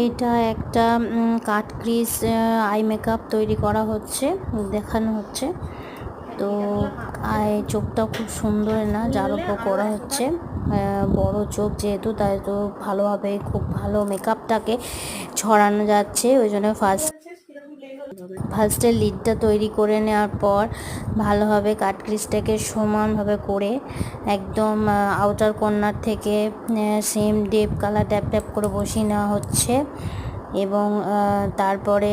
এটা একটা কাট crease eye makeup তৈরি করা হচ্ছে, দেখানো হচ্ছে। তো চোখটা খুব সুন্দর না, যার উপর করা হচ্ছে। বড় চোখ যেহেতু, তাই তো ভালোভাবে খুব ভালো মেকআপটাকে ছড়ানো যাচ্ছে। ওই জন্য ফার্স্টে লিডটা তৈরি করে নেওয়ার পর ভালোভাবে কাট ক্রিজটাকে সমানভাবে করে একদম আউটার কর্নার থেকে same deep colour tap tap করে বসিয়ে নেওয়া হচ্ছে। এবং তারপরে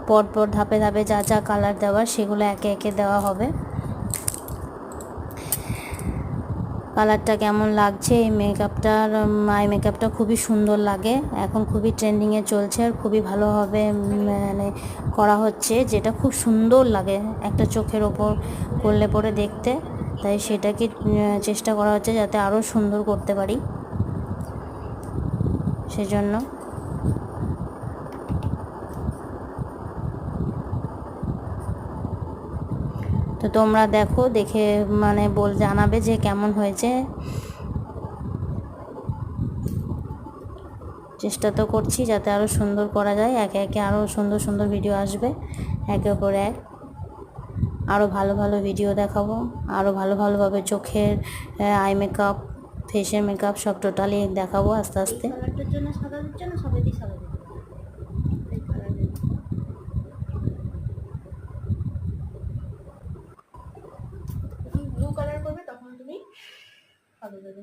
পরপর ধাপে ধাপে যা যা কালার দেওয়া সেগুলো একে একে দেওয়া হবে। কালারটা কেমন লাগছে, এই মেকআপটার আই মেকআপটা খুবই সুন্দর লাগে, এখন খুবই ট্রেন্ডিংয়ে চলছে আর খুবই ভালোভাবে মানে করা হচ্ছে, যেটা খুব সুন্দর লাগে একটা চোখের ওপর করলে পরে দেখতে। তাই সেটাকে চেষ্টা করা হচ্ছে যাতে আরও সুন্দর করতে পারি, সেজন্য। তো তোমরা দেখো, দেখে মানে জানাবে যে কেমন হয়েছে। চেষ্টা তো করছি যাতে আরও সুন্দর করা যায়, একে একে আরও সুন্দর সুন্দর ভিডিও আসবে, একের পর এক আরও ভালো ভালো ভিডিও দেখাবো, আরও ভালো ভালোভাবে চোখের আই মেকআপ, ফেসের মেকআপ সব টোটালি দেখাবো আস্তে আস্তে। ব্লু কালার করবে তখন তুমি ভালো দেবে।